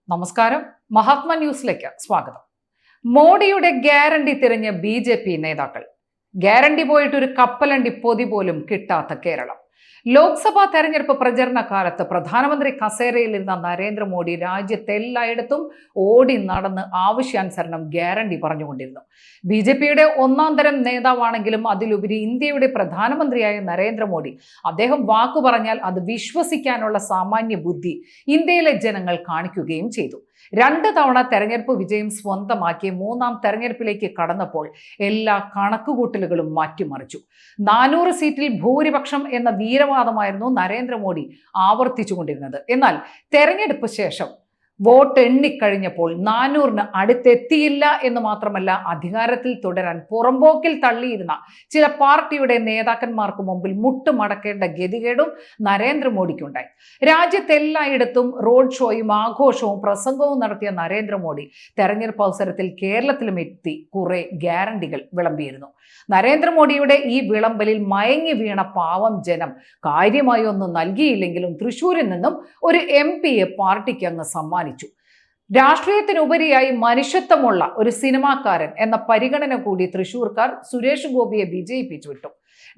നമസ്കാരം. മഹാത്മ ന്യൂസിലേക്ക് സ്വാഗതം. മോഡിയുടെ ഗ്യാരണ്ടി തിരഞ്ഞ ബി.ജെ.പി. നേതാക്കൾ. ഗ്യാരണ്ടി പോയിട്ട് ഒരു കപ്പലണ്ടി പൊതി പോലും കിട്ടാത്ത കേരളം. ലോക്സഭാ തെരഞ്ഞെടുപ്പ് പ്രചരണ കാലത്ത് പ്രധാനമന്ത്രി കസേരയിൽ ഇരുന്ന നരേന്ദ്രമോദി രാജ്യത്തെല്ലായിടത്തും ഓടി നടന്ന് ആവശ്യാനുസരണം ഗ്യാരണ്ടി പറഞ്ഞുകൊണ്ടിരുന്നു. ബി.ജെ.പിയുടെ ഒന്നാം തരം നേതാവാണെങ്കിലും അതിലുപരി ഇന്ത്യയുടെ പ്രധാനമന്ത്രിയായ നരേന്ദ്രമോദി അദ്ദേഹം വാക്കു പറഞ്ഞാൽ അത് വിശ്വസിക്കാനുള്ള സാമാന്യ ബുദ്ധി ഇന്ത്യയിലെ ജനങ്ങൾ കാണിക്കുകയും ചെയ്തു. 2 തവണ തെരഞ്ഞെടുപ്പ് വിജയം സ്വന്തമാക്കി 3ാം തെരഞ്ഞെടുപ്പിലേക്ക് കടന്നപ്പോൾ എല്ലാ കണക്കുകൂട്ടലുകളും മാറ്റിമറിച്ചു. 400 സീറ്റിൽ ഭൂരിപക്ഷം എന്ന വീരവാദമായിരുന്നു നരേന്ദ്രമോദി ആവർത്തിച്ചുകൊണ്ടിരുന്നത്. എന്നാൽ തെരഞ്ഞെടുപ്പ് ശേഷം വോട്ട് എണ്ണിക്കഴിഞ്ഞപ്പോൾ 400-ന് അടുത്തെത്തിയില്ല എന്ന് മാത്രമല്ല, അധികാരത്തിൽ തുടരാൻ പുറമ്പോക്കിൽ തള്ളിയിരുന്ന ചില പാർട്ടിയുടെ നേതാക്കന്മാർക്ക് മുമ്പിൽ മുട്ടുമടക്കേണ്ട ഗതികേടും നരേന്ദ്രമോദിക്കുണ്ടായി. രാജ്യത്തെല്ലായിടത്തും റോഡ് ഷോയും ആഘോഷവും പ്രസംഗവും നടത്തിയ നരേന്ദ്രമോദി തെരഞ്ഞെടുപ്പ് അവസരത്തിൽ കേരളത്തിലും എത്തി കുറെ ഗ്യാരണ്ടികൾ വിളമ്പിയിരുന്നു. നരേന്ദ്രമോദിയുടെ ഈ വിളമ്പലിൽ മയങ്ങി വീണ പാവം ജനം കാര്യമായി ഒന്നും നൽകിയില്ലെങ്കിലും തൃശ്ശൂരിൽ നിന്നും ഒരു MP-യെ പാർട്ടിക്ക് അങ്ങ് സമ്മാനിച്ചു. രാഷ്ട്രീയത്തിനുപരിയായി മനുഷ്യത്വമുള്ള ഒരു സിനിമാക്കാരൻ എന്ന പരിഗണന കൂടി തൃശ്ശൂർക്കാർ സുരേഷ് ഗോപിയെ വിജയിപ്പിച്ചു വിട്ടു.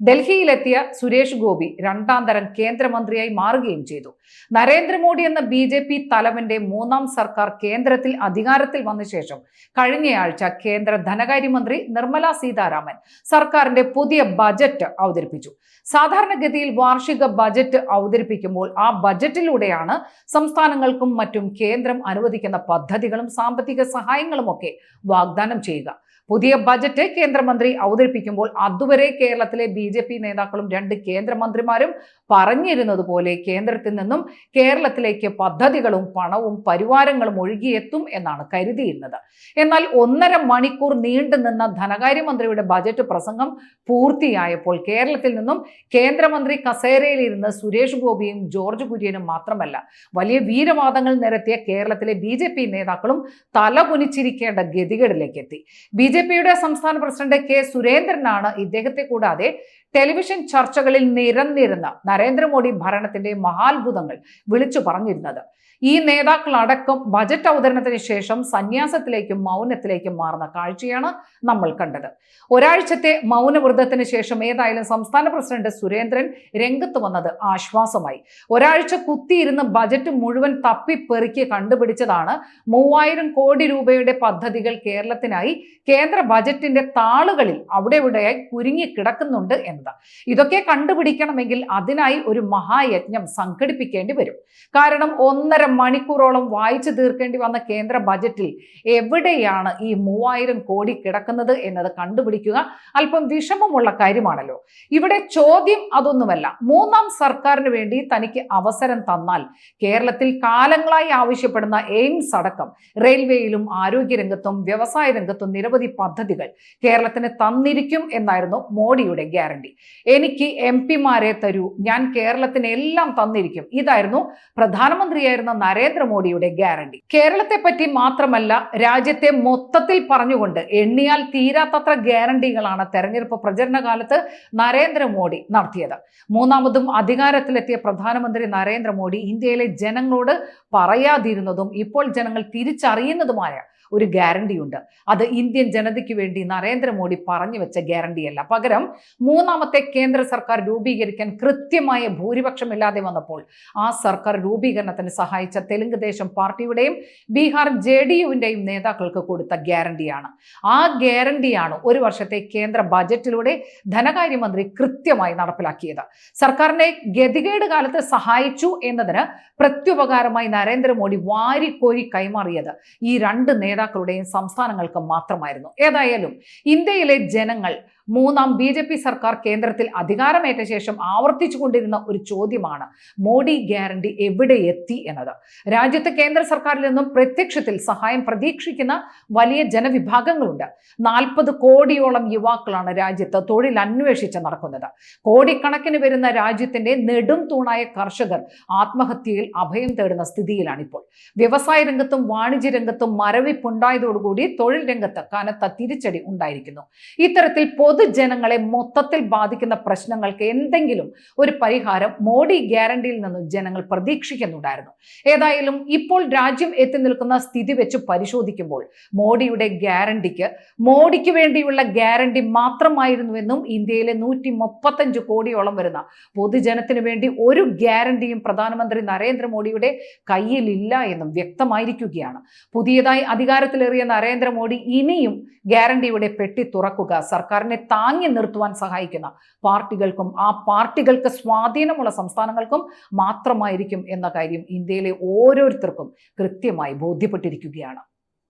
ഡൽഹിയിലെത്തിയ സുരേഷ് ഗോപി 2ാം തരം കേന്ദ്രമന്ത്രിയായി മാറുകയും ചെയ്തു. നരേന്ദ്രമോദി എന്ന ബി.ജെ.പി. തലവന്റെ 3ാം സർക്കാർ കേന്ദ്രത്തിൽ അധികാരത്തിൽ വന്ന ശേഷം കഴിഞ്ഞയാഴ്ച കേന്ദ്ര ധനകാര്യമന്ത്രി നിർമ്മല സീതാരാമൻ സർക്കാരിന്റെ പുതിയ ബജറ്റ് അവതരിപ്പിച്ചു. സാധാരണഗതിയിൽ വാർഷിക ബജറ്റ് അവതരിപ്പിക്കുമ്പോൾ ആ ബജറ്റിലൂടെയാണ് സംസ്ഥാനങ്ങൾക്കും മറ്റും കേന്ദ്രം അനുവദിക്കുന്ന പദ്ധതികളും സാമ്പത്തിക സഹായങ്ങളും ഒക്കെ വാഗ്ദാനം ചെയ്യുക. പുതിയ ബജറ്റ് കേന്ദ്രമന്ത്രി അവതരിപ്പിക്കുമ്പോൾ അതുവരെ കേരളത്തിലെ ബി.ജെ.പി. നേതാക്കളും 2 കേന്ദ്രമന്ത്രിമാരും പറഞ്ഞിരുന്നത് പോലെ കേന്ദ്രത്തിൽ നിന്നും കേരളത്തിലേക്ക് പദ്ധതികളും പണവും പരിവാരങ്ങളും ഒഴുകിയെത്തും എന്നാണ് കരുതിയിരുന്നത്. എന്നാൽ 1.5 മണിക്കൂർ നീണ്ടുനിന്ന ധനകാര്യമന്ത്രിയുടെ ബജറ്റ് പ്രസംഗം പൂർത്തിയായപ്പോൾ കേരളത്തിൽ നിന്നും കേന്ദ്രമന്ത്രി കസേരയിലിരുന്ന് സുരേഷ് ഗോപിയും ജോർജ് കുര്യനും മാത്രമല്ല, വലിയ വീരവാദങ്ങൾ നിരത്തിയ കേരളത്തിലെ ബി.ജെ.പി. നേതാക്കളും തലകുനിച്ചിരിക്കേണ്ട ഗതികേടിലേക്ക് എത്തി. ബി.ജെ.പിയുടെ സംസ്ഥാന പ്രസിഡന്റ് കെ സുരേന്ദ്രനാണ് ഇദ്ദേഹത്തെ കൂടാതെ ടെലിവിഷൻ ചർച്ചകളിൽ നിരന്നിരുന്ന നരേന്ദ്രമോദി ഭരണത്തിന്റെ മഹാത്ഭുതങ്ങൾ വിളിച്ചു പറഞ്ഞിരുന്നത്. ഈ നേതാക്കളടക്കം ബജറ്റ് അവതരണത്തിന് ശേഷം സന്യാസത്തിലേക്കും മൗനത്തിലേക്കും മാറുന്ന കാഴ്ചയാണ് നമ്മൾ കണ്ടത്. ഒരാഴ്ചത്തെ മൗനവ്രതത്തിന് ശേഷം ഏതായാലും സംസ്ഥാന പ്രസിഡന്റ് സുരേന്ദ്രൻ രംഗത്ത് വന്നത് ആശ്വാസമായി. ഒരാഴ്ച കുത്തിയിരുന്ന് ബജറ്റ് മുഴുവൻ തപ്പിപ്പെറുക്കി കണ്ടുപിടിച്ചതാണ് 3000 കോടി രൂപയുടെ പദ്ധതികൾ കേരളത്തിനായി കേന്ദ്ര ബജറ്റിന്റെ താളുകളിൽ അവിടെ ഇവിടെയായി കുരുങ്ങിക്കിടക്കുന്നുണ്ട് എന്നത്. ഇതൊക്കെ കണ്ടുപിടിക്കണമെങ്കിൽ അതിനായി ഒരു മഹായജ്ഞം സംഘടിപ്പിക്കേണ്ടി വരും. കാരണം 1.5 മണിക്കൂറോളം വായിച്ചു തീർക്കേണ്ടി വന്ന കേന്ദ്ര ബജറ്റിൽ എവിടെയാണ് ഈ 3000 കോടി കിടക്കുന്നത് എന്നത് കണ്ടുപിടിക്കുക അല്പം വിഷമമുള്ള കാര്യമാണല്ലോ. ഇവിടെ ചോദ്യം അതൊന്നുമല്ല. 3ാം സർക്കാരിന് വേണ്ടി തനിക്ക് അവസരം തന്നാൽ കേരളത്തിൽ കാലങ്ങളായി ആവശ്യപ്പെടുന്ന എയിംസ് അടക്കം റെയിൽവേയിലും ആരോഗ്യരംഗത്തും വ്യവസായ രംഗത്തും നിരവധി പദ്ധതികൾ കേരളത്തിന് തന്നിരിക്കും എന്നായിരുന്നു മോഡിയുടെ ഗ്യാരണ്ടി. എനിക്ക് MP-മാരെ തരൂ, ഞാൻ കേരളത്തിന് എല്ലാം തന്നിരിക്കും. ഇതായിരുന്നു പ്രധാനമന്ത്രിയായിരുന്ന നരേന്ദ്രമോദിയുടെ ഗ്യാരണ്ടി. കേരളത്തെ പറ്റി മാത്രമല്ല, രാജ്യത്തെ മൊത്തത്തിൽ പറഞ്ഞുകൊണ്ട് എണ്ണിയാൽ തീരാത്തത്ര ഗ്യാരണ്ടികളാണ് തെരഞ്ഞെടുപ്പ് പ്രചരണ കാലത്ത് നരേന്ദ്രമോദി നടത്തിയത്. 3ാമതും അധികാരത്തിലെത്തിയ പ്രധാനമന്ത്രി നരേന്ദ്രമോദി ഇന്ത്യയിലെ ജനങ്ങളോട് പറയാതിരുന്നതും ഇപ്പോൾ ജനങ്ങൾ തിരിച്ചറിയുന്നതുമായ ഒരു ഗ്യാരണ്ടിയുണ്ട്. അത് ഇന്ത്യൻ ജനതയ്ക്ക് വേണ്ടി നരേന്ദ്രമോദി പറഞ്ഞു വെച്ച ഗ്യാരണ്ടിയല്ല. പകരം 3ാമത്തെ കേന്ദ്ര സർക്കാർ രൂപീകരിക്കാൻ കൃത്യമായ ഭൂരിപക്ഷമില്ലാതെ വന്നപ്പോൾ ആ സർക്കാർ രൂപീകരണത്തിന് സഹായിച്ച തെലുങ്ക് ദേശം പാർട്ടിയുടെയും ബീഹാർ JDU-വിന്റെയും നേതാക്കൾക്ക് കൊടുത്ത ഗ്യാരണ്ടിയാണ്. ആ ഗ്യാരണ്ടിയാണ് ഒരു വർഷത്തെ കേന്ദ്ര ബജറ്റിലൂടെ ധനകാര്യമന്ത്രി കൃത്യമായി നടപ്പിലാക്കിയത്. സർക്കാരിനെ ഗതികേട് കാലത്ത് സഹായിച്ചു എന്നതിന് പ്രത്യുപകാരമായി നരേന്ദ്രമോദി വാരിക്കോരി കൈമാറിയത് ഈ 2 നേതാക്കളുടെയും സംസ്ഥാനങ്ങൾക്ക് മാത്രമായിരുന്നു. ഏതായാലും ഇന്ത്യയിലെ ജനങ്ങൾ 3ാം ബി.ജെ.പി. സർക്കാർ കേന്ദ്രത്തിൽ അധികാരമേറ്റ ശേഷം ആവർത്തിച്ചുകൊണ്ടിരുന്ന ഒരു ചോദ്യമാണ് മോഡി ഗ്യാരണ്ടി എവിടെ എത്തി എന്നത്. രാജ്യത്ത് കേന്ദ്ര സർക്കാരിൽ നിന്നും പ്രത്യക്ഷത്തിൽ സഹായം പ്രതീക്ഷിക്കുന്ന വലിയ ജനവിഭാഗങ്ങളുണ്ട്. 40 കോടിയോളം യുവാക്കളാണ് രാജ്യത്ത് തൊഴിൽ അന്വേഷിച്ച് നടക്കുന്നത്. കോടിക്കണക്കിന് വരുന്ന രാജ്യത്തിന്റെ നെടും തൂണായ കർഷകർ ആത്മഹത്യയിൽ അഭയം തേടുന്ന സ്ഥിതിയിലാണിപ്പോൾ. വ്യവസായ രംഗത്തും വാണിജ്യ രംഗത്തും മരവിപ്പുണ്ടായതോടുകൂടി തൊഴിൽ രംഗത്ത് കനത്ത കനത്ത തിരിച്ചടി ഉണ്ടായിരിക്കുന്നു. ഇത്തരത്തിൽ പൊതുജനങ്ങളെ മൊത്തത്തിൽ ബാധിക്കുന്ന പ്രശ്നങ്ങൾക്ക് എന്തെങ്കിലും ഒരു പരിഹാരം മോഡി ഗ്യാരണ്ടിയിൽ നിന്ന് ജനങ്ങൾ പ്രതീക്ഷിക്കുന്നുണ്ടായിരുന്നു. ഏതായാലും ഇപ്പോൾ രാജ്യം എത്തി നിൽക്കുന്ന സ്ഥിതി വെച്ച് പരിശോധിക്കുമ്പോൾ മോഡിയുടെ ഗ്യാരണ്ടിക്ക് മോഡിക്ക് വേണ്ടിയുള്ള ഗ്യാരണ്ടി മാത്രമായിരുന്നുവെന്നും ഇന്ത്യയിലെ 135 കോടിയോളം വരുന്ന പൊതുജനത്തിന് വേണ്ടി ഒരു ഗ്യാരണ്ടിയും പ്രധാനമന്ത്രി നരേന്ദ്രമോദിയുടെ കയ്യിലില്ല എന്നും വ്യക്തമായിരിക്കുകയാണ്. പുതിയതായി അധികാരത്തിലേറിയ നരേന്ദ്രമോദി ഇനിയും ഗ്യാരണ്ടിയുടെ പെട്ടി തുറക്കുക സർക്കാരിനെ താങ്ങി നിർത്തുവാൻ സഹായിക്കുന്ന പാർട്ടികൾക്കും ആ പാർട്ടികൾക്ക് സ്വാധീനമുള്ള സംസ്ഥാനങ്ങൾക്കും മാത്രമായിരിക്കും എന്ന കാര്യം ഇന്ത്യയിലെ ഓരോരുത്തർക്കും കൃത്യമായി ബോധ്യപ്പെട്ടിരിക്കുകയാണ്.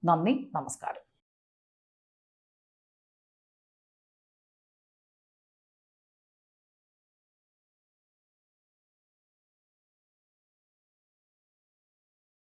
നന്ദി, നമസ്കാരം.